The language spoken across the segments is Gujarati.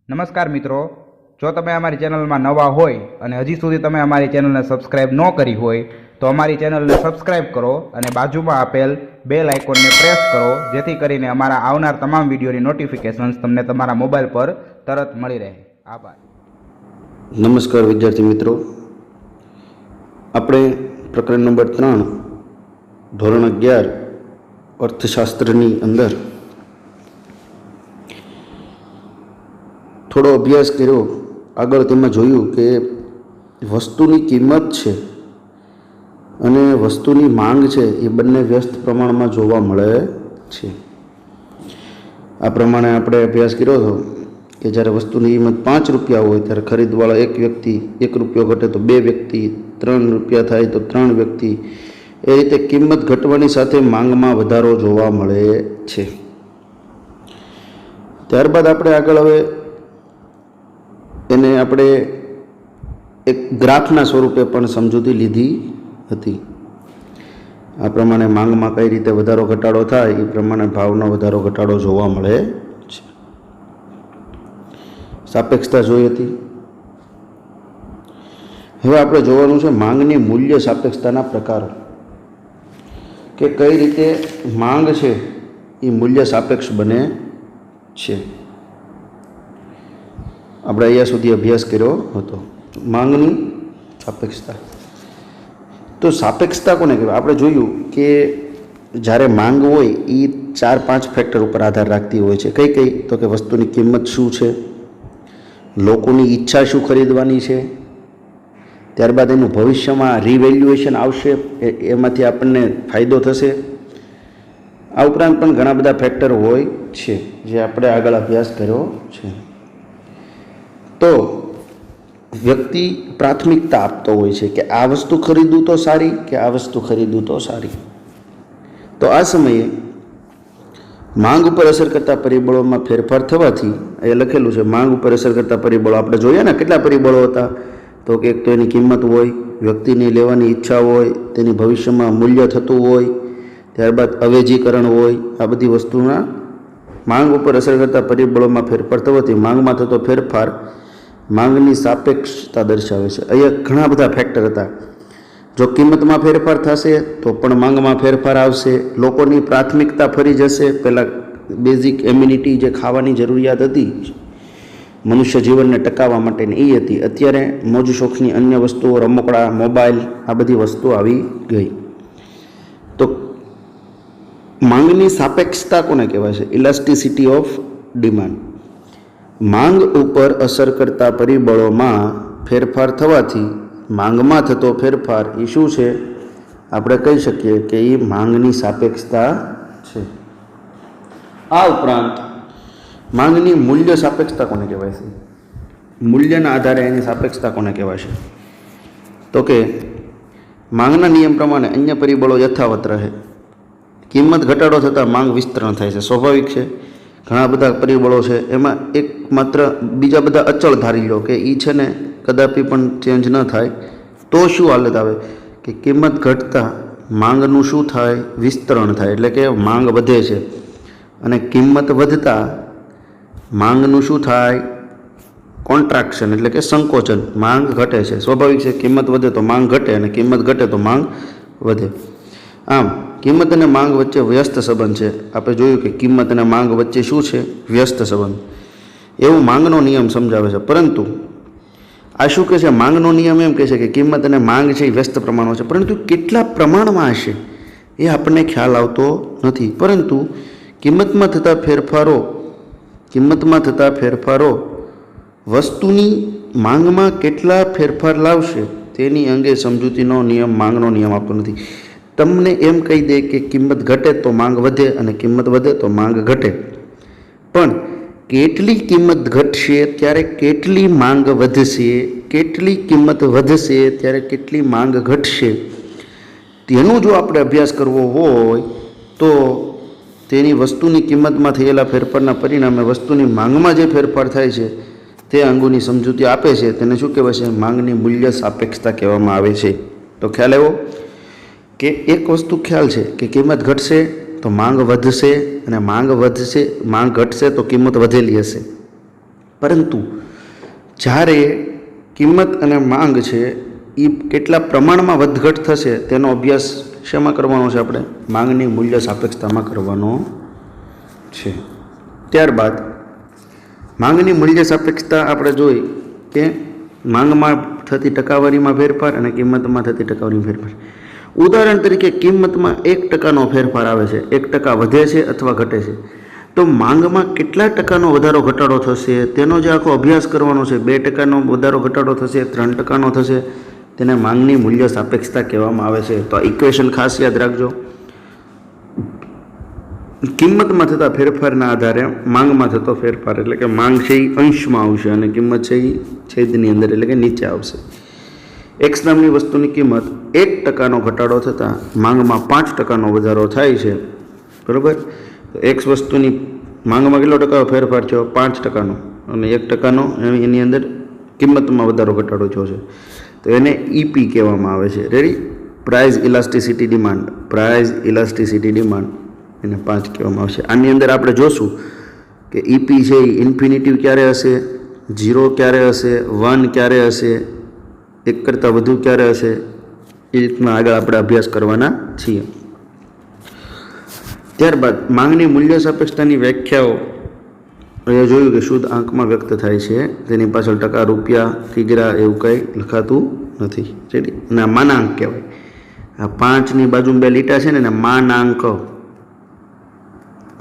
નમસ્કાર મિત્રો, જો તમે અમારી ચેનલમાં નવા હોય અને હજી સુધી તમે અમારી ચેનલને સબસ્ક્રાઇબ ન કરી હોય તો અમારી ચેનલને સબસ્ક્રાઇબ કરો અને બાજુમાં આપેલ બેલ આઇકોનને પ્રેસ કરો, જેથી કરીને અમારા આવનાર તમામ વિડીયોની નોટિફિકેશન્સ તમને તમારા મોબાઈલ પર તરત મળી રહે. આભાર. નમસ્કાર વિદ્યાર્થી મિત્રો, આપણે પ્રકરણ નંબર 3 ધોરણ 11 અર્થશાસ્ત્રની અંદર થોડો અભ્યાસ કર્યો. આગળ તેમાં જોયું કે વસ્તુની કિંમત છે અને વસ્તુની માંગ છે એ બંને વ્યસ્ત પ્રમાણમાં જોવા મળે છે. આ પ્રમાણે આપણે અભ્યાસ કર્યો હતો કે જ્યારે વસ્તુની કિંમત 5 રૂપિયા હોય ત્યારે ખરીદવાળા એક વ્યક્તિ, 1 રૂપિયો ઘટે તો 2 વ્યક્તિ, 3 રૂપિયા થાય તો 3 વ્યક્તિ, એ રીતે કિંમત ઘટવાની સાથે માંગમાં વધારો જોવા મળે છે. ત્યારબાદ આપણે આગળ હવે એને આપણે એક ગ્રાફના સ્વરૂપે પણ સમજૂતી લીધી હતી. આ પ્રમાણે માંગમાં કઈ રીતે વધારો ઘટાડો થાય એ પ્રમાણે ભાવનો વધારો ઘટાડો જોવા મળે છે. સાપેક્ષતા જોઈ હતી. હવે આપણે જોવાનું છે માંગની મૂલ્ય સાપેક્ષતાના પ્રકારો, કે કઈ રીતે માંગ છે એ મૂલ્ય સાપેક્ષ બને છે. આપણે અહીંયા સુધી અભ્યાસ કર્યો હતો માંગની સાપેક્ષતા. તો સાપેક્ષતા કોને કહેવાય? આપણે જોયું કે જ્યારે માંગ હોય એ 4-5 ફેક્ટર ઉપર આધાર રાખતી હોય છે. કઈ કઈ? તો કે વસ્તુની કિંમત શું છે, લોકોની ઈચ્છા શું ખરીદવાની છે, ત્યારબાદ એનું ભવિષ્યમાં રિવેલ્યુએશન આવશે, એમાંથી આપણને ફાયદો થશે. આ ઉપરાંત પણ ઘણા બધા ફેક્ટર હોય છે જે આપણે આગળ અભ્યાસ કર્યો છે. તો વ્યક્તિ પ્રાથમિકતા આપતો હોય છે કે આ વસ્તુ ખરીદવું તો સારી કે આ વસ્તુ ખરીદવું તો સારી. તો આ સમયે માંગ ઉપર અસર કરતા પરિબળોમાં ફેરફાર થવાથી, એ લખેલું છે માંગ ઉપર અસર કરતા પરિબળો આપણે જોઈએ ને કેટલા પરિબળો હતા. તો કે એક તો એની કિંમત હોય, વ્યક્તિની લેવાની ઈચ્છા હોય, તેની ભવિષ્યમાં મૂલ્ય થતું હોય, ત્યારબાદ અવેજીકરણ હોય. આ બધી વસ્તુના માંગ ઉપર અસર કરતા પરિબળોમાં ફેરફાર થવાથી માંગમાં થતો ફેરફાર માંગની સાપેક્ષતા દર્શાવે છે. અહીંયા ઘણા બધા ફેક્ટર હતા. જો કિંમતમાં ફેરફાર થશે તો પણ માંગમાં ફેરફાર આવશે. લોકોની પ્રાથમિકતા ફરી જશે. પહેલાં બેઝિક એમ્યુનિટી જે ખાવાની જરૂરિયાત હતી મનુષ્ય જીવનને ટકાવવા માટેની એ હતી. અત્યારે મોજ શોખની અન્ય વસ્તુઓ, રમકડા, મોબાઈલ, આ બધી વસ્તુઓ આવી ગઈ. તો માંગની સાપેક્ષતા કોને કહેવાય છે? Elasticity of demand. માંગ ઉપર અસર કરતા પરિબળોમાં ફેરફાર થવાથી માંગમાં થતો ફેરફાર એ શું છે? આપણે કહી શકીએ કે એ માંગની સાપેક્ષતા છે. આ ઉપરાંત માંગની મૂલ્ય સાપેક્ષતા કોને કહેવાય છે? મૂલ્યના આધારે એની સાપેક્ષતા કોને કહેવાય છે? તો કે માંગના નિયમ પ્રમાણે અન્ય પરિબળો યથાવત રહે. કિંમત ઘટાડો થતાં માંગ વિસ્તરણ થાય છે, સ્વાભાવિક છે. ઘણા બધા પરિબળો છે, એમાં એક માત્ર બીજા બધા અચળ ધારી લો કે એ છે ને કદાપી પણ ચેન્જ ન થાય તો શું હાલત આવે કે કિંમત ઘટતા માંગનું શું થાય? વિસ્તરણ થાય. એટલે કે માંગ વધે છે અને કિંમત વધતા માંગનું શું થાય? કોન્ટ્રાક્શન, એટલે કે સંકોચન. માંગ ઘટે છે, સ્વાભાવિક છે. કિંમત વધે તો માંગ ઘટે અને કિંમત ઘટે તો માંગ વધે. આમ કિંમત અને માંગ વચ્ચે વ્યસ્ત સંબંધ છે. આપણે જોયું કે કિંમત અને માંગ વચ્ચે શું છે? વ્યસ્ત સંબંધ. એવું માંગનો નિયમ સમજાવે છે. પરંતુ આ શું કહે છે? માંગનો નિયમ એમ કહે છે કે કિંમત અને માંગ છે એ વ્યસ્ત પ્રમાણમાં છે, પરંતુ કેટલા પ્રમાણમાં હશે એ આપણને ખ્યાલ આવતો નથી. પરંતુ કિંમતમાં થતા ફેરફારો વસ્તુની માંગમાં કેટલા ફેરફાર લાવશે તેની અંગે સમજૂતીનો નિયમ, માંગનો નિયમ આપતો નથી. તમને એમ કહી દે કે કિંમત ઘટે તો માંગ વધે અને કિંમત વધે તો માંગ ઘટે, પણ કેટલી કિંમત ઘટશે ત્યારે કેટલી માંગ વધશે, કેટલી કિંમત વધશે ત્યારે કેટલી માંગ ઘટશે, તેનો જો આપણે અભ્યાસ કરવો હોય તો તેની વસ્તુની કિંમતમાં થયેલા ફેરફારના પરિણામે વસ્તુની માંગમાં જે ફેરફાર થાય છે તે અંગોની સમજૂતી આપે છે. તેને શું કહેવાય છે? માંગની મૂલ્ય સાપેક્ષતા કહેવામાં આવે છે. તો ખ્યાલ આવ્યો કે એક વસ્તુ ખ્યાલ છે કે કિંમત ઘટશે તો માંગ વધશે અને માંગ ઘટશે તો કિંમત વધેલી હશે. પરંતુ જ્યારે કિંમત અને માંગ છે એ કેટલા પ્રમાણમાં વધઘટ થશે તેનો અભ્યાસ શેમાં કરવાનો છે? આપણે માંગની મૂલ્ય સાપેક્ષતામાં કરવાનો છે. ત્યારબાદ માંગની મૂલ્ય સાપેક્ષતા આપણે જોઈ કે માંગમાં થતી ટકાવારીમાં ફેરફાર અને કિંમતમાં થતી ટકાવારીમાં ફેરફાર. ઉદાહરણ તરીકે કિંમતમાં 1% ફેરફાર આવે છે, 1% વધે છે અથવા ઘટે છે, તો માંગમાં કેટલા ટકાનો વધારો ઘટાડો થશે તેનો જે આખો અભ્યાસ કરવાનો છે. 2%નો વધારો ઘટાડો થશે, 3%નો થશે, તેને માંગની મૂલ્ય સાપેક્ષતા કહેવામાં આવે છે. તો આ ઇક્વેશન ખાસ યાદ રાખજો. કિંમતમાં થતા ફેરફારના આધારે માંગમાં થતો ફેરફાર એટલે કે માંગ છે એ અંશમાં આવશે અને કિંમત છે એ છેદની અંદર એટલે કે નીચે આવશે. એક્સ નામની વસ્તુની કિંમત 1%નો ઘટાડો થતાં માંગમાં 5%નો વધારો થાય છે. બરાબર? તો એક્સ વસ્તુની માંગમાં કેટલો ટકા ફેરફાર થયો? 5%નો, અને 1%નો એની અંદર કિંમતમાં વધારો ઘટાડો થયો છે. તો એને ઈપી કહેવામાં આવે છે. Ready? Price elasticity demand. Price elasticity demand એને 5 કહેવામાં આવશે. આની અંદર આપણે જોશું કે ઈપી છે એ ઇન્ફિનિટિવ ક્યારે હશે, 0 ક્યારે હશે, 1 ક્યારે હશે, 1 કરતાં વધુ ક્યારે હશે, એ રીતના આગળ આપણે અભ્યાસ કરવાના છીએ. ત્યારબાદ માંગની મૂલ્ય સાપેક્ષતાની વ્યાખ્યાઓ એ જોયું કે શુદ્ધ આંકમાં વ્યક્ત થાય છે, તેની પાછળ ટકા, રૂપિયા, કિગ્રા એવું કંઈ લખાતું નથી. રેડી? અને આ માનાંક કહેવાય. આ 5ની બાજુ 2 લીટા છે ને એને માનાંક.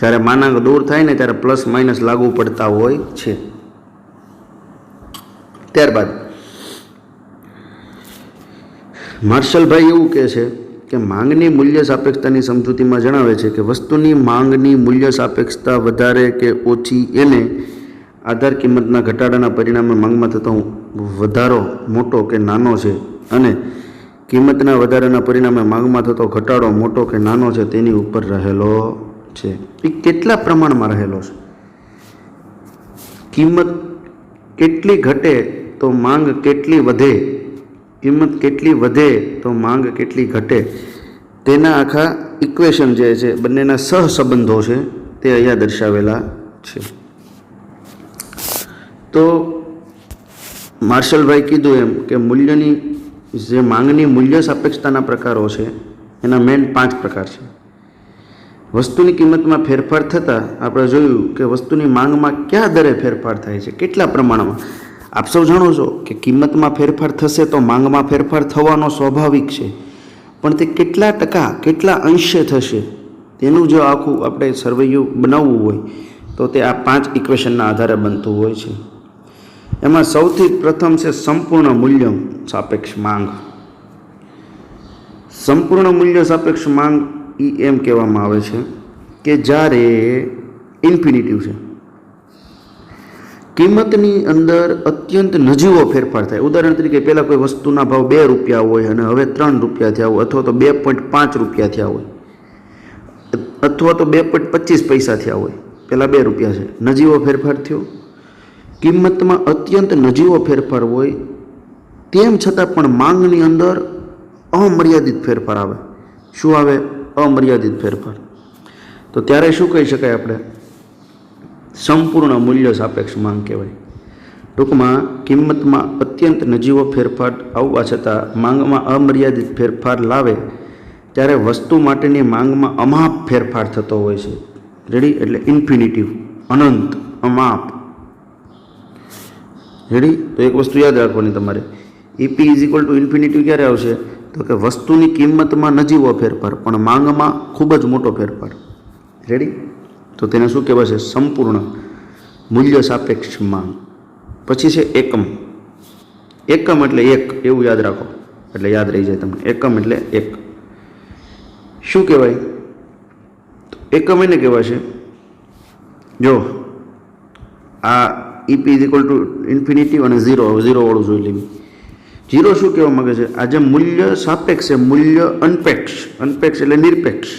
જ્યારે માનાંક દૂર થાય ને ત્યારે પ્લસ માઇનસ લાગુ પડતા હોય છે. ત્યારબાદ માર્શલભાઈ એવું કહે છે કે માંગની મૂલ્ય સાપેક્ષતાની સમજૂતીમાં જણાવે છે કે વસ્તુની માંગની મૂલ્ય સાપેક્ષતા વધારે કે ઓછી એને આધાર કિંમતના ઘટાડાના પરિણામે માંગમાં થતો વધારો મોટો કે નાનો છે અને કિંમતના વધારાના પરિણામે માંગમાં થતો ઘટાડો મોટો કે નાનો છે તેની ઉપર રહેલો છે. એ કેટલા પ્રમાણમાં રહેલો છે? કિંમત કેટલી ઘટે તો માંગ કેટલી વધે, કિંમત કેટલી વધે તો માંગ કેટલી ઘટે, તેના આખા ઇક્વેશન જે છે બંનેના સહસંબંધો છે તે અહીંયા દર્શાવેલા છે. તો માર્શલભાઈ કીધું એમ કે મૂલ્યની જે માંગની મૂલ્ય સાપેક્ષતાના પ્રકારો છે એના મેઇન 5 પ્રકાર છે. વસ્તુની કિંમતમાં ફેરફાર થતાં આપણે જોયું કે વસ્તુની માંગમાં કયા દરે ફેરફાર થાય છે, કેટલા પ્રમાણમાં. આપ સૌ જાણો છો કે કિંમતમાં ફેરફાર થશે તો માંગમાં ફેરફાર થવાનો સ્વાભાવિક છે, પણ તે કેટલા ટકા, કેટલા અંશે થશે તેનું જો આખું આપણે સર્વૈયું બનાવવું હોય તો તે આ 5 ઇક્વેશનના આધારે બનતું હોય છે. એમાં સૌથી પ્રથમ છે સંપૂર્ણ મૂલ્ય સાપેક્ષ માંગ. સંપૂર્ણ મૂલ્ય સાપેક્ષ માંગ એ એમ કહેવામાં આવે છે કે જ્યારે ઇન્ફિનિટિવ છે, કિંમતની અંદર અત્યંત નજીવો ફેરફાર થાય. ઉદાહરણ તરીકે પહેલાં કોઈ વસ્તુના ભાવ 2 રૂપિયા હોય અને હવે 3 રૂપિયા થયા હોય, અથવા તો 2.5 રૂપિયા થયા હોય, અથવા તો 2.25 પૈસા થયા હોય. પહેલાં 2 રૂપિયા છે, નજીવો ફેરફાર થયો. કિંમતમાં અત્યંત નજીવો ફેરફાર હોય તેમ છતાં પણ માંગની અંદર અમર્યાદિત ફેરફાર આવે. શું આવે? અમર્યાદિત ફેરફાર. તો ત્યારે શું કહી શકાય? આપણે સંપૂર્ણ મૂલ્ય સાપેક્ષ માંગ કહેવાય. ટૂંકમાં કિંમતમાં અત્યંત નજીવો ફેરફાર આવવા છતાં માંગમાં અમર્યાદિત ફેરફાર લાવે ત્યારે વસ્તુ માટેની માંગમાં અમાપ ફેરફાર થતો હોય છે. રેડી? એટલે ઇન્ફિનિટિવ, અનંત, અમાપ. રેડી? તો એક વસ્તુ યાદ રાખવાની તમારે, EP is equal two infinitive ક્યારે આવશે? તો કે વસ્તુની કિંમતમાં નજીવો ફેરફાર પણ માંગમાં ખૂબ જ મોટો ફેરફાર. રેડી? તો તેને શું કહેવાશે? સંપૂર્ણ મૂલ્ય સાપેક્ષ માંગ. પછી છે એકમ. એકમ એટલે એક, એવું યાદ રાખો એટલે યાદ રહી જાય તમને. એકમ એટલે એક. શું કહેવાય? એકમ એને કહેવાશે, જો આ EP is equal two infinity અને 0 વાળું જોઈ લેવી. 0 શું કહેવા માગે છે? આ જે મૂલ્ય સાપેક્ષ છે, મૂલ્ય અનપેક્ષ. અનપેક્ષ એટલે નિરપેક્ષ.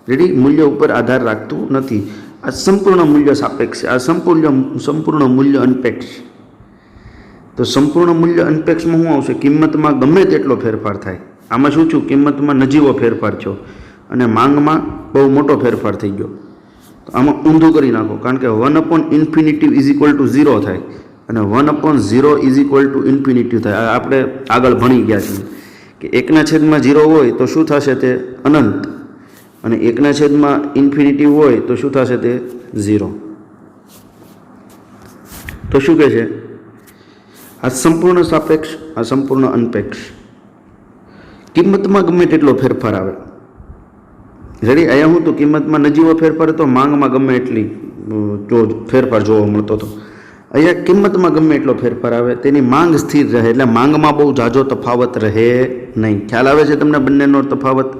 રેડી? મૂલ્ય ઉપર આધાર રાખતું નથી. આ સંપૂર્ણ મૂલ્ય સાપેક્ષ છે, આ સંપૂર્ણ મૂલ્ય અનપેક્ષ. તો સંપૂર્ણ મૂલ્ય અનપેક્ષમાં શું આવશે? કિંમતમાં ગમે તેટલો ફેરફાર થાય. આમાં શું થયું? કિંમતમાં નજીવો ફેરફાર થયો અને માંગમાં બહુ મોટો ફેરફાર થઈ ગયો. તો આમાં ઊંધું કરી નાખો, કારણ કે 1/∞ ઇઝ ઇક્વલ ટુ 0 થાય અને 1/0 ઇઝ ઇક્વલ ટુ ઇન્ફિનિટી થાય. આ આપણે આગળ ભણી ગયા છીએ કે 1/0 હોય તો શું થશે? તે અનંત. અને 1/∞ હોય તો શું થશે? તે 0. તો શું કહે છે? આ સંપૂર્ણ સાપેક્ષ, આ સંપૂર્ણ અનપેક્ષ. કિંમતમાં ગમે તેટલો ફેરફાર આવે. રેડી? અહીંયા હું તો કિંમતમાં નજીવો ફેરફાર હતો, માંગમાં ગમે એટલી ફેરફાર જોવા મળતો હતો. અહીંયા કિંમતમાં ગમે એટલો ફેરફાર આવે, તેની માંગ સ્થિર રહે, એટલે માંગમાં બહુ ઝાઝો તફાવત રહે નહીં. ખ્યાલ આવે છે તમને બંનેનો તફાવત?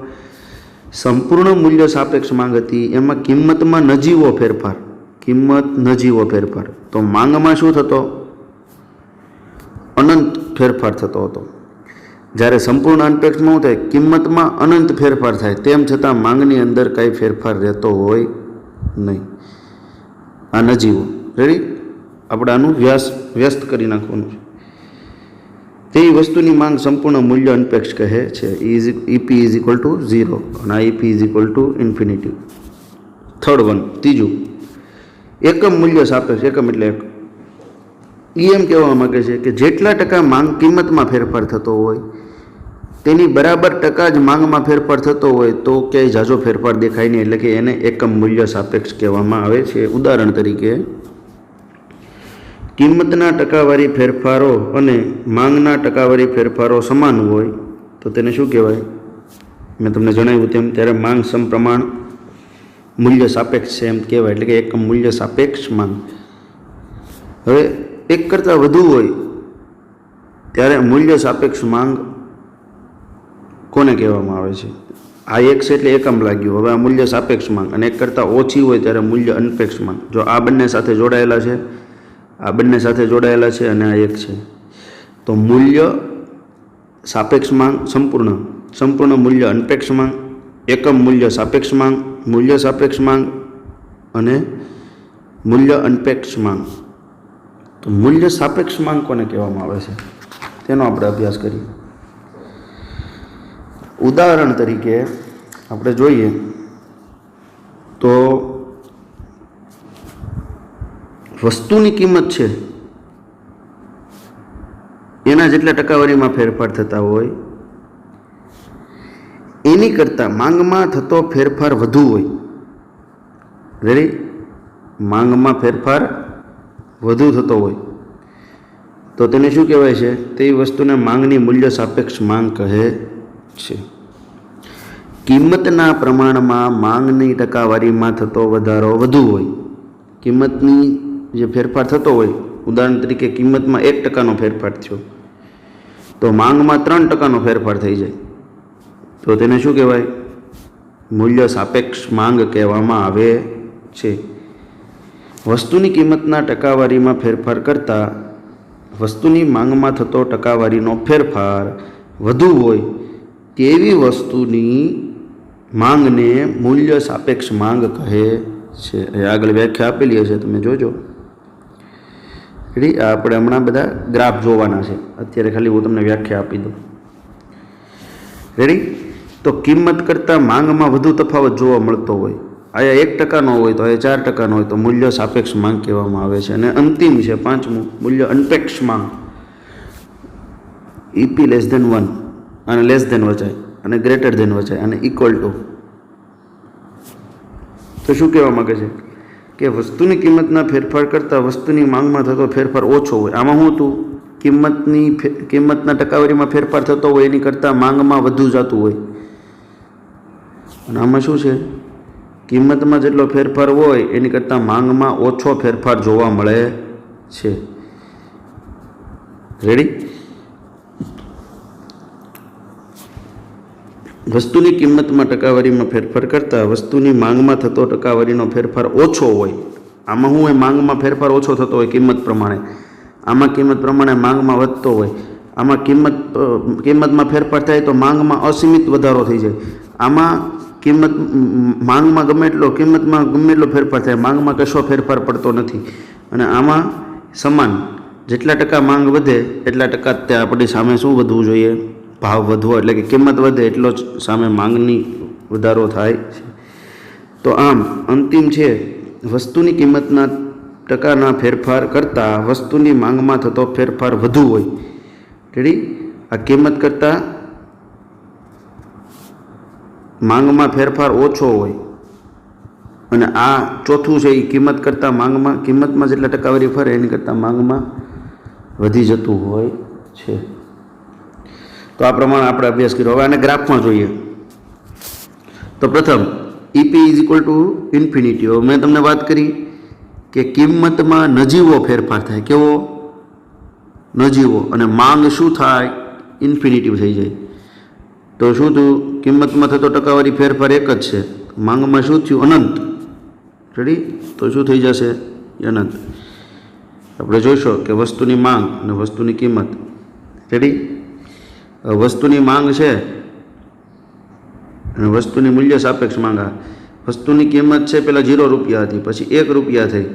સંપૂર્ણ મૂલ્ય સાપેક્ષ માંગ હતી, એમાં કિંમતમાં નજીવો ફેરફાર, કિંમત નજીવો ફેરફાર. તો માંગમાં શું થતો? અનંત ફેરફાર થતો હતો. જ્યારે સંપૂર્ણ અનપેક્ષમાં શું થાય? કિંમતમાં અનંત ફેરફાર થાય, તેમ છતાં માંગની અંદર કાંઈ ફેરફાર રહેતો હોય નહીં. આ નજીવો. રેડી? આપણે આનું વ્યસ્ત કરી નાખવાનું છે. તે વસ્તુની માંગ સંપૂર્ણ મૂલ્ય અનપેક્ષ કહે છે. ઈપી ઇઝ ઇક્વલ ટુ 0 અને આ EP is equal two infinity. Third one, ત્રીજું, એકમ મૂલ્ય સાપેક્ષ. એકમ એટલે એક. એ એમ કહેવા માગે છે કે જેટલા ટકા માંગ કિંમતમાં ફેરફાર થતો હોય તેની બરાબર ટકા જ માંગમાં ફેરફાર થતો હોય તો ક્યાંય ઝાઝો ફેરફાર દેખાય નહીં, એટલે કે એને એકમ મૂલ્ય સાપેક્ષ કહેવામાં આવે છે. ઉદાહરણ તરીકે, કિંમતના ટકાવારી ફેરફારો અને માંગના ટકાવારી ફેરફારો સમાન હોય તો તેને શું કહેવાય? મેં તમને જણાવ્યું તેમ ત્યારે માંગ સમપ્રમાણ મૂલ્ય સાપેક્ષ છે એમ કહેવાય, એટલે કે એકમ મૂલ્ય સાપેક્ષ માંગ. હવે એક કરતાં વધુ હોય ત્યારે મૂલ્ય સાપેક્ષ માંગ કોને કહેવામાં આવે છે? આ એક છે એટલે એકમ લાગ્યું. હવે આ મૂલ્ય સાપેક્ષ માંગ. અને એક કરતાં ઓછી હોય ત્યારે મૂલ્ય અનપેક્ષ માંગ. જો આ બંને સાથે જોડાયેલા છે, આ બંને સાથે જોડાયેલા છે અને આ એક છે, તો મૂલ્ય સાપેક્ષ માંગ સંપૂર્ણ મૂલ્ય અનપેક્ષ માંગ, એકમ મૂલ્ય સાપેક્ષ માંગ, મૂલ્ય સાપેક્ષ માંગ અને મૂલ્ય અનપેક્ષ માંગ. તો મૂલ્ય સાપેક્ષ માંગ કોને કહેવામાં આવે છે તેનો આપણે અભ્યાસ કરીએ. ઉદાહરણ તરીકે આપણે જોઈએ તો વસ્તુની કિંમત છે એના જેટલા ટકાવારીમાં ફેરફાર થતા હોય એની કરતાં માંગમાં થતો ફેરફાર વધુ હોય. રેડી? માંગમાં ફેરફાર વધુ થતો હોય તો તેને શું કહેવાય છે? તે વસ્તુને માંગની મૂલ્ય સાપેક્ષ માંગ કહે છે. કિંમતના પ્રમાણમાં માંગની ટકાવારીમાં થતો વધારો વધુ હોય. કિંમતની જે ફેરફાર થતો હોય, ઉદાહરણ તરીકે કિંમતમાં 1% ફેરફાર થયો તો માંગમાં 3% ફેરફાર થઈ જાય તો તેને શું કહેવાય? મૂલ્ય સાપેક્ષ માંગ કહેવામાં આવે છે. વસ્તુની કિંમતના ટકાવારીમાં ફેરફાર કરતાં વસ્તુની માંગમાં થતો ટકાવારીનો ફેરફાર વધુ હોય તેવી વસ્તુની માંગને મૂલ્ય સાપેક્ષ માંગ કહે છે. આગળ વ્યાખ્યા આપેલી હશે, તમે જોજો. રેડી? આપણે હમણાં બધા ગ્રાફ જોવાના છે, અત્યારે ખાલી હું તમને વ્યાખ્યા આપી દઉં. રેડી? તો કિંમત કરતાં માંગમાં વધુ તફાવત જોવા મળતો હોય, આયા 1% હોય તો અહીંયા 4% હોય તો મૂલ્ય સાપેક્ષ માંગ કહેવામાં આવે છે. અને અંતિમ છે પાંચમું, મૂલ્ય અનપેક્ષ માંગ. ઈપી <1 અને < વચાય અને ગ્રેટર < વચાય અને ઇક્વલ ટુ. તો શું કહેવા માગે છે કે વસ્તુની કિંમતના ફેરફાર કરતાં વસ્તુની માંગમાં થતો ફેરફાર ઓછો હોય. આમાં શું હતું? કિંમતના ટકાવારીમાં ફેરફાર થતો હોય એની કરતાં માંગમાં વધુ જતું હોય. અને આમાં શું છે? કિંમતમાં જેટલો ફેરફાર હોય એની કરતાં માંગમાં ઓછો ફેરફાર જોવા મળે છે. રેડી? વસ્તુની કિંમતમાં ટકાવારીમાં ફેરફાર કરતાં વસ્તુની માંગમાં થતો ટકાવારીનો ફેરફાર ઓછો હોય. આમાં શું હોય? માંગમાં ફેરફાર ઓછો થતો હોય કિંમત પ્રમાણે. આમાં કિંમત પ્રમાણે માંગમાં વધતો હોય. આમાં કિંમતમાં ફેરફાર થાય તો માંગમાં અસીમિત વધારો થઈ જાય. આમાં માંગમાં કિંમતમાં ગમે એટલો ફેરફાર થાય, માંગમાં કશો ફેરફાર પડતો નથી. અને આમાં સમાન, જેટલા ટકા માંગ વધે એટલા ટકા તે આપણી સામે શું વધવું જોઈએ? ભાવ વધવો, એટલે કે કિંમત વધે એટલો જ સામે માંગની વધારો થાય છે. તો આમ અંતિમ છે વસ્તુની કિંમતના ટકાના ફેરફાર કરતાં વસ્તુની માંગમાં થતો ફેરફાર વધુ હોય, રેડી, આ કિંમત કરતાં માંગમાં ફેરફાર ઓછો હોય, અને આ ચોથું છે એ કિંમત કરતાં માંગમાં, કિંમતમાં જેટલા ટકાવારી ફરે એની કરતાં માંગમાં વધી જતું હોય છે. તો આ પ્રમાણે આપણે અભ્યાસ કર્યો. હવે આને ગ્રાફમાં જોઈએ. તો પ્રથમ EP is equal two infinity. હવે મેં તમને વાત કરી કે કિંમતમાં નજીવો ફેરફાર થાય. કેવો? નજીવો. અને માંગ શું થાય? ઇન્ફિનિટિવ થઈ જાય. તો શું થયું? કિંમતમાં થતો ટકાવારી ફેરફાર એક જ છે, માંગમાં શું થયું? અનંત. રેડી? તો શું થઈ જશે? અનંત. આપણે જોઈશું કે વસ્તુની માંગ અને વસ્તુની કિંમત. રેડી? વસ્તુની માંગ છે અને વસ્તુની મૂલ્ય સાપેક્ષ માંગ. વસ્તુની કિંમત છે પહેલાં 0 રૂપિયા હતી, પછી 1 રૂપિયા થઈ.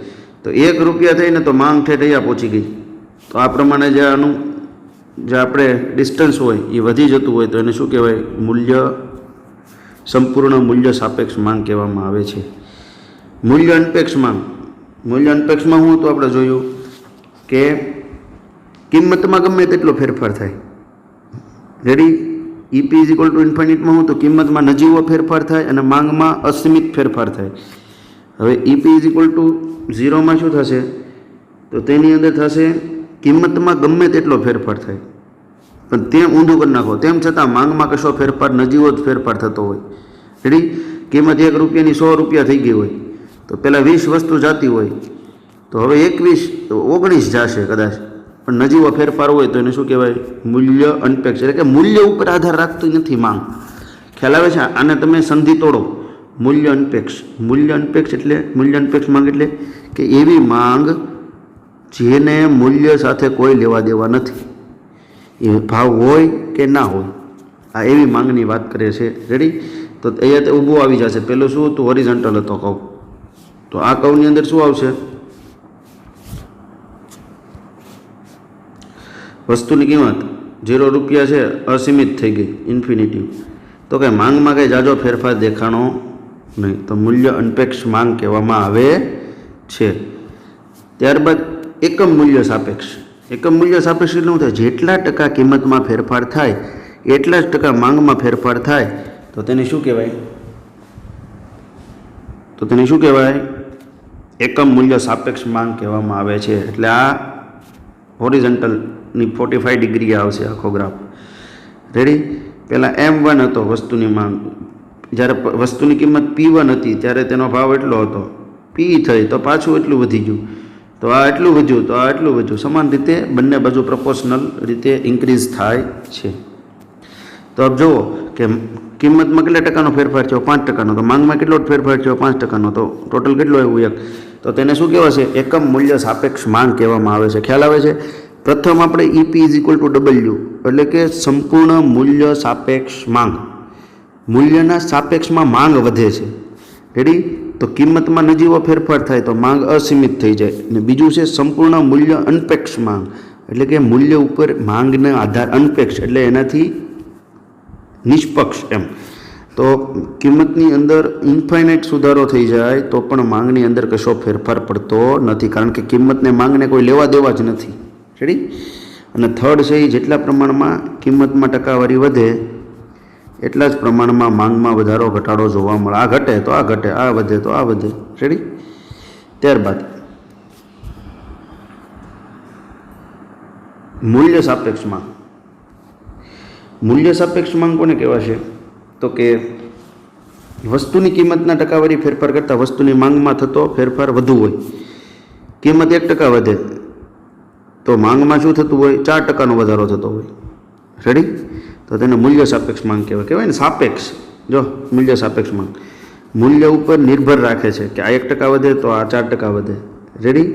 તો 1 રૂપિયા થઈને તો માંગ ઠેઠ અહીંયા પહોંચી ગઈ. તો આ પ્રમાણે જે આનું જે આપણે ડિસ્ટન્સ હોય એ વધી જતું હોય તો એને શું કહેવાય? મૂલ્ય, સંપૂર્ણ મૂલ્ય સાપેક્ષ માંગ કહેવામાં આવે છે. મૂલ્ય અનપેક્ષ માંગ. મૂલ્ય અનપેક્ષમાં શું હતું? આપણે જોયું કે કિંમતમાં ગમે તેટલો ફેરફાર થાય. Ready? EP is equal to ઇન્ફાઇનિટમાં શું? તો કિંમતમાં નજીવો ફેરફાર થાય અને માંગમાં અસીમિત ફેરફાર થાય. હવે ઈપી ઇઝ ઇક્વલ ટુ 0માં શું થશે? તો તેની અંદર થશે કિંમતમાં ગમે તેટલો ફેરફાર થાય, પણ તેમ ઊંધું કરી નાખો, તેમ છતાં માંગમાં કશો ફેરફાર, નજીવો જ ફેરફાર થતો હોય. રેડી? કિંમત 1 રૂપિયાની 100 રૂપિયા થઈ ગઈ હોય, તો પહેલાં 20 વસ્તુ જાતી હોય, તો હવે 21 તો 19 જશે કદાચ, પણ નજીવો ફેરફાર હોય તો એને શું કહેવાય? મૂલ્ય અનપેક્ષ. એટલે કે મૂલ્ય ઉપર આધાર રાખતું નથી માંગ. ખ્યાલ આવે છે? આને તમે સંધિ તોડો. મૂલ્ય અનપેક્ષ. મૂલ્ય અનપેક્ષ એટલે મૂલ્ય અનપેક્ષ માંગ એટલે કે એવી માંગ જેને મૂલ્ય સાથે કોઈ લેવા દેવા નથી, એ ભાવ હોય કે ના હોય, આ એવી માંગની વાત કરે છે. રેડી? તો અહીંયા તો ઊભું આવી જશે. પહેલું શું હતું? હોરિઝોન્ટલ હતો કહું. તો આ કહુની અંદર શું આવશે? વસ્તુની કિંમત 0 રૂપિયા છે, અસીમિત થઈ ગઈ, ઇન્ફિનિટિવ. તો કે માંગમાં કંઈ જાજો ફેરફાર દેખાણો નહીં, તો મૂલ્ય અનપેક્ષ માંગ કહેવામાં આવે છે. ત્યારબાદ એકમ મૂલ્ય સાપેક્ષ. એકમ મૂલ્ય સાપેક્ષ એટલે શું થાય? જેટલા ટકા કિંમતમાં ફેરફાર થાય એટલા જ ટકા માંગમાં ફેરફાર થાય તો તેને શું કહેવાય? તો તેને શું કહેવાય? એકમ મૂલ્ય સાપેક્ષ માંગ કહેવામાં આવે છે. એટલે આ હોરિઝોન્ટલની 45 ડિગ્રી આવશે આખો ગ્રાફ. રેડી? પહેલાં M1 હતો વસ્તુની માંગ. જ્યારે વસ્તુની કિંમત P1 હતી ત્યારે તેનો ભાવ એટલો હતો. P થઈ તો પાછું એટલું વધી ગયું, તો આ એટલું વધ્યું, તો આ એટલું વધ્યું. સમાન રીતે બંને બાજુ પ્રપોર્શનલ રીતે ઇન્ક્રીઝ થાય છે. તો આપ જુઓ કે કિંમતમાં કેટલા ટકાનો ફેરફાર થયો? 5%. તો માંગમાં કેટલો ફેરફાર થયો? 5%. તો ટોટલ કેટલો આવ્યું? 1. તો તેને શું કહેવાશે? એકમ મૂલ્ય સાપેક્ષ માંગ કહેવામાં આવે છે. ખ્યાલ આવે છે? પ્રથમ આપણે EP is equal two W એટલે કે સંપૂર્ણ મૂલ્ય સાપેક્ષ માંગ. મૂલ્યના સાપેક્ષમાં માંગ વધે છે. રેડી? તો કિંમતમાં નજીવો ફેરફાર થાય તો માંગ અસીમિત થઈ જાય. અને બીજું છે સંપૂર્ણ મૂલ્ય અનપેક્ષ માંગ, એટલે કે મૂલ્ય ઉપર માંગના આધાર અનપેક્ષ એટલે એનાથી નિષ્પક્ષ એમ. તો કિંમતની અંદર ઇન્ફાઇનાઇટ સુધારો થઈ જાય તો પણ માંગની અંદર કશો ફેરફાર પડતો નથી, કારણ કે કિંમતને માંગને કોઈ લેવા દેવા જ નથી. રેડી? અને થર્ડ છે એ જેટલા પ્રમાણમાં કિંમતમાં ટકાવારી વધે એટલા જ પ્રમાણમાં માંગમાં વધારો ઘટાડો જોવા મળે. આ ઘટે તો આ ઘટે, આ વધે તો આ વધે. રેડી? ત્યારબાદ મૂલ્ય સાપેક્ષ માંગ. મૂલ્ય સાપેક્ષ માંગ કોને કહેવાશે? તો કે વસ્તુની કિંમતના ટકાવારી ફેરફાર કરતાં વસ્તુની માંગમાં થતો ફેરફાર વધુ હોય. કિંમત 1% વધે તો માંગમાં શું થતું હોય? 4%નો વધારો થતો હોય. રેડી? તો તેને મૂલ્ય સાપેક્ષ માંગ કહેવાય ને? સાપેક્ષ. જો મૂલ્ય સાપેક્ષ માંગ મૂલ્ય ઉપર નિર્ભર રાખે છે કે આ 1% વધે તો આ 4% વધે. રેડી?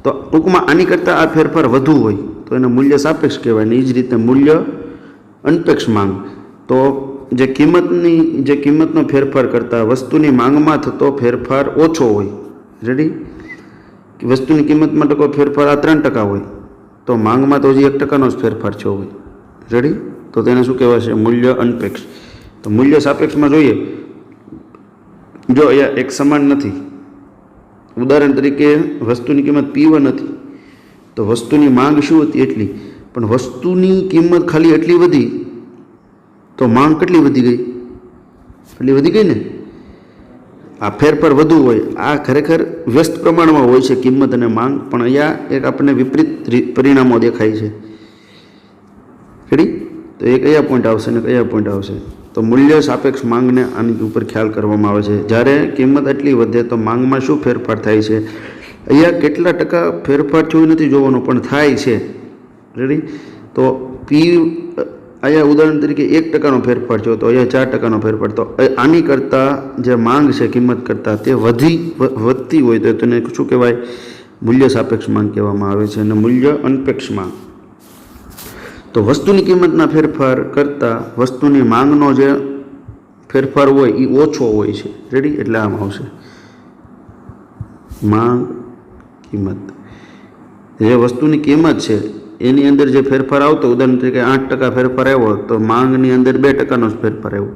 તો ટૂંકમાં આની કરતાં આ ફેરફાર વધુ હોય તો એને મૂલ્ય સાપેક્ષ કહેવાય. ને એ જ રીતે મૂલ્ય અનપેક્ષ માંગ તો જે કિંમતનો ફેરફાર કરતાં વસ્તુની માંગમાં થતો ફેરફાર ઓછો હોય. રેડી? વસ્તુની કિંમતમાં ટકો ફેરફાર આ 3% હોય તો માંગમાં તો હજી 1%નો જ ફેરફાર થયો હોય. રેડી? તો તેને શું કહેવાશે? મૂલ્ય અનપેક્ષ. તો મૂલ્ય સાપેક્ષમાં જોઈએ, જો અહીંયા એક સમાન નથી, ઉદાહરણ તરીકે વસ્તુની કિંમત P1 હતી તો વસ્તુની માંગ શું હતી એટલી, પણ વસ્તુની કિંમત ખાલી એટલી વધી તો માંગ કેટલી વધી ગઈ? એટલી વધી ગઈ ને. આ ફેરફાર વધુ હોય, આ ખરેખર વ્યસ્ત પ્રમાણમાં હોય છે કિંમત અને માંગ, પણ અહીંયા એક આપણને વિપરીત પરિણામો દેખાય છે. રેડી? તો એ કયા પોઈન્ટ આવશે ને કયા પોઈન્ટ આવશે? તો મૂલ્ય સાપેક્ષ માંગને આની ઉપર ખ્યાલ કરવામાં આવે છે. જ્યારે કિંમત એટલી વધે તો માંગમાં શું ફેરફાર થાય છે? અહીંયા કેટલા ટકા ફેરફાર થયો નથી જોવાનો, પણ થાય છે. રેડી? તો અહીંયા ઉદાહરણ તરીકે 1% ફેરફાર થયો તો અહીંયા 4% ફેરફાર. તો આની કરતાં જે માંગ છે કિંમત કરતાં તે વધતી હોય તો તેને શું કહેવાય? મૂલ્ય સાપેક્ષ માંગ કહેવામાં આવે છે. અને મૂલ્ય અનપેક્ષ માંગ તો વસ્તુની કિંમતના ફેરફાર કરતાં વસ્તુની માંગનો જે ફેરફાર હોય એ ઓછો હોય છે. રેડી? એટલે આમ આવશે માંગ કિંમત. જે વસ્તુની કિંમત છે એની અંદર જે ફેરફાર આવતો, ઉદાહરણ તરીકે 8% ફેરફાર આવ્યો તો માંગની અંદર 2%નો ફેરફાર આવ્યો.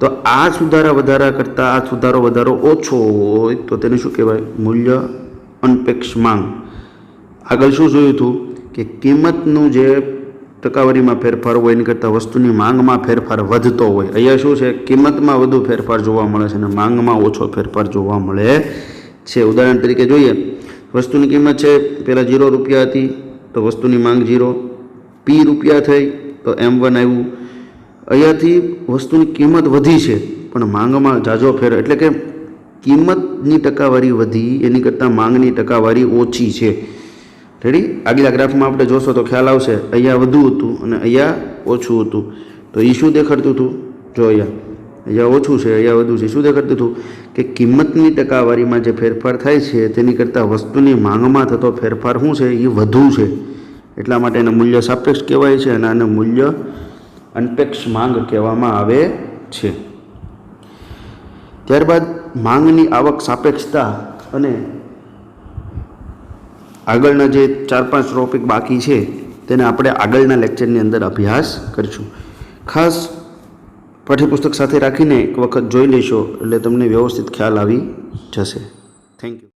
તો આ સુધારા વધારા કરતાં આ સુધારો વધારો ઓછો હોય તો તેને શું કહેવાય? મૂલ્ય અનપેક્ષ માંગ. આગળ શું જોયું હતું કે કિંમતનું જે ટકાવારીમાં ફેરફાર હોય એની કરતાં વસ્તુની માંગમાં ફેરફાર વધતો હોય. અહીંયા શું છે? કિંમતમાં વધુ ફેરફાર જોવા મળે છે અને માંગમાં ઓછો ફેરફાર જોવા મળે છે. ઉદાહરણ તરીકે જોઈએ, વસ્તુની કિંમત છે પહેલાં 0 રૂપિયા હતી તો વસ્તુની માંગ 0, P રૂપિયા થઈ તો M1 આવ્યું. અહીંયાથી વસ્તુની કિંમત વધી છે પણ માંગમાં ઝાઝો ફેર, એટલે કે કિંમતની ટકાવારી વધી એની કરતાં માંગની ટકાવારી ઓછી છે. રેડી? આગલા ગ્રાફમાં આપણે જોશો તો ખ્યાલ આવશે. અહીંયા વધુ હતું અને અહીંયા ઓછું હતું. તો એ શું દેખાડતું હતું? જો અહીંયા ઓછું છે, અહીંયા વધુ છે. શું દેખાડતું હતું? કે કિંમતની ટકાવારીમાં જે ફેરફાર થાય છે તેની કરતાં વસ્તુની માંગમાં થતો ફેરફાર શું છે? એ વધુ છે. એટલા માટે એને મૂલ્ય સાપેક્ષ કહેવાય છે અને આને મૂલ્ય અનપેક્ષ માંગ કહેવામાં આવે છે. ત્યારબાદ માંગની આવક સાપેક્ષતા અને આગળના જે 4-5 ટોપિક બાકી છે તેને આપણે આગળના લેક્ચરની અંદર અભ્યાસ કરીશું. ખાસ પાઠ્યપુસ્તક સાથે રાખીને એક વખત જોઈ લેશો એટલે તમને વ્યવસ્થિત ખ્યાલ આવી જશે. Thank you.